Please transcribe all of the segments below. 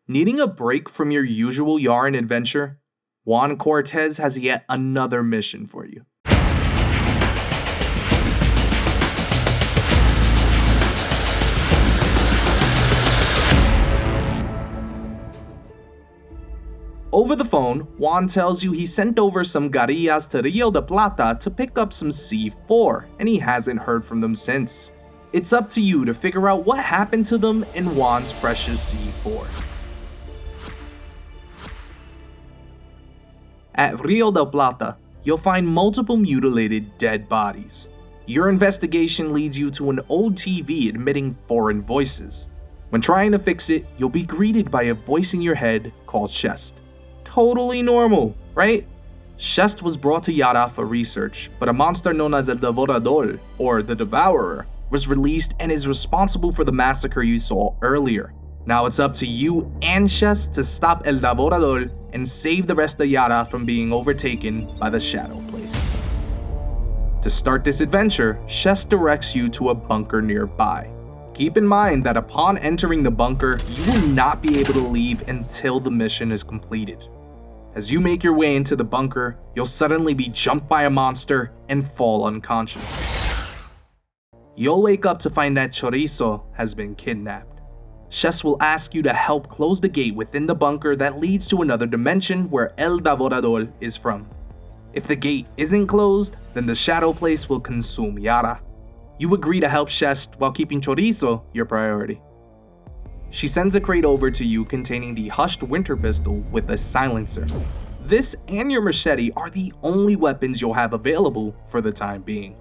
Needing a break from your usual yarn adventure? Juan Cortez has yet another mission for you. Over the phone, Juan tells you he sent over some guerrillas to Rio de Plata to pick up some C4, and he hasn't heard from them since. It's up to you to figure out what happened to them in Juan's precious C4. At Rio de Plata, you'll find multiple mutilated dead bodies. Your investigation leads you to an old TV emitting foreign voices. When trying to fix it, you'll be greeted by a voice in your head called Shest. Totally normal, right? Shest was brought to Yara for research, but a monster known as El Devorador, or the Devourer, was released and is responsible for the massacre you saw earlier. Now it's up to you and Shest to stop El Devorador and save the rest of Yara from being overtaken by the Shadow Place. To start this adventure, Shest directs you to a bunker nearby. Keep in mind that upon entering the bunker, you will not be able to leave until the mission is completed. As you make your way into the bunker, you'll suddenly be jumped by a monster and fall unconscious. You'll wake up to find that Chorizo has been kidnapped. Shest will ask you to help close the gate within the bunker that leads to another dimension where El Devorador is from. If the gate isn't closed, then the Shadow Place will consume Yara. You agree to help Shest while keeping Chorizo your priority. She sends a crate over to you containing the Hushed Winter Pistol with a silencer. This and your machete are the only weapons you'll have available for the time being.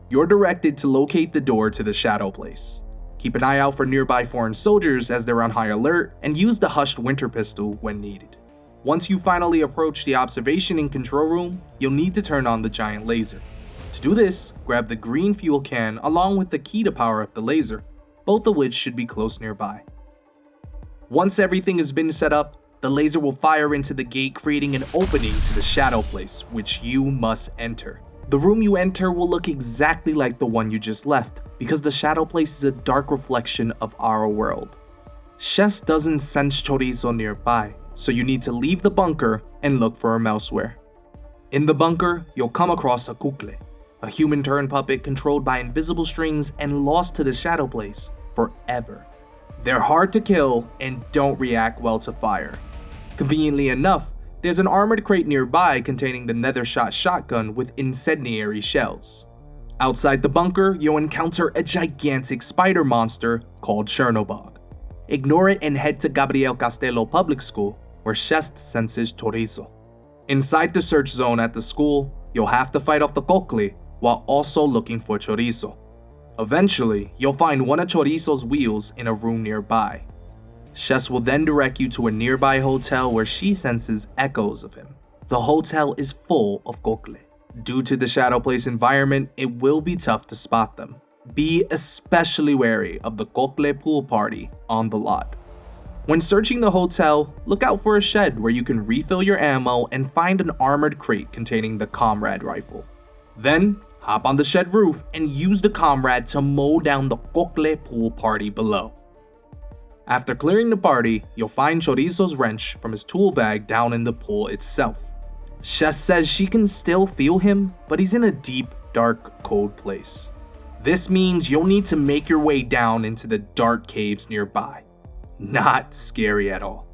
You're directed to locate the door to the Shadow Place. Keep an eye out for nearby foreign soldiers as they're on high alert, and use the Hushed Winter Pistol when needed. Once you finally approach the observation and control room, you'll need to turn on the giant laser. To do this, grab the green fuel can along with the key to power up the laser, both of which should be close nearby. Once everything has been set up, the laser will fire into the gate, creating an opening to the Shadow Place, which you must enter. The room you enter will look exactly like the one you just left, because the Shadow Place is a dark reflection of our world. Shest doesn't sense Chorizo nearby, so you need to leave the bunker and look for him elsewhere. In the bunker, you'll come across a Kukle, a human turned puppet controlled by invisible strings and lost to the Shadow Place forever. They're hard to kill and don't react well to fire. Conveniently enough, there's an armored crate nearby containing the Nethershot shotgun with incendiary shells. Outside the bunker, you'll encounter a gigantic spider monster called Chernobog. Ignore it and head to Gabriel Castello Public School, where Shest senses Chorizo. Inside the search zone at the school, you'll have to fight off the Kokle while also looking for Chorizo. Eventually, you'll find one of Chorizo's wheels in a room nearby. Shest will then direct you to a nearby hotel where she senses echoes of him. The hotel is full of Kokle. Due to the Shadow Place environment, it will be tough to spot them. Be especially wary of the Kokle pool party on the lot. When searching the hotel, look out for a shed where you can refill your ammo and find an armored crate containing the Comrade rifle. Then, hop on the shed roof and use the Comrade to mow down the Kokle pool party below. After clearing the party, you'll find Chorizo's wrench from his tool bag down in the pool itself. Shest says she can still feel him, but he's in a deep, dark, cold place. This means you'll need to make your way down into the dark caves nearby. Not scary at all.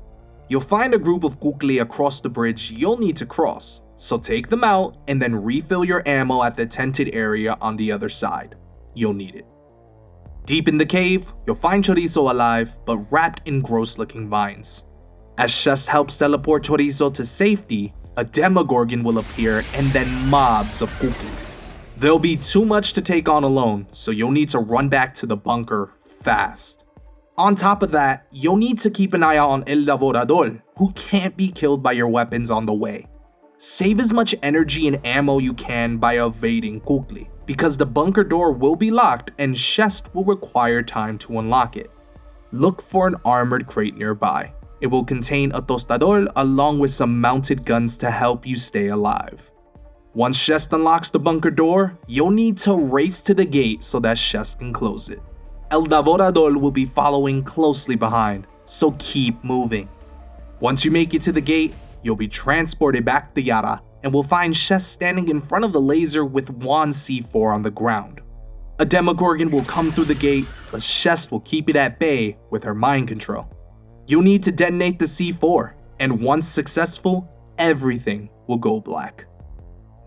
You'll find a group of Kukli across the bridge you'll need to cross, so take them out and then refill your ammo at the tented area on the other side. You'll need it. Deep in the cave, you'll find Chorizo alive, but wrapped in gross-looking vines. As Shest helps teleport Chorizo to safety, a Demogorgon will appear and then mobs of Kukli. There'll be too much to take on alone, so you'll need to run back to the bunker fast. On top of that, you'll need to keep an eye out on El Devorador, who can't be killed by your weapons on the way. Save as much energy and ammo you can by evading Kukli, because the bunker door will be locked and Shest will require time to unlock it. Look for an armored crate nearby. It will contain a tostador along with some mounted guns to help you stay alive. Once Shest unlocks the bunker door, you'll need to race to the gate so that Shest can close it. El Devorador will be following closely behind, so keep moving. Once you make it to the gate, you'll be transported back to Yara and will find Chess standing in front of the laser with Wand C4 on the ground. A Demogorgon will come through the gate, but Chess will keep it at bay with her mind control. You'll need to detonate the C4, and once successful, everything will go black.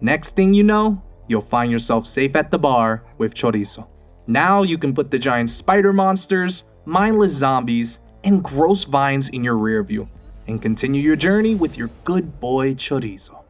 Next thing you know, you'll find yourself safe at the bar with Chorizo. Now you can put the giant spider monsters, mindless zombies, and gross vines in your rear view, and continue your journey with your good boy Chorizo.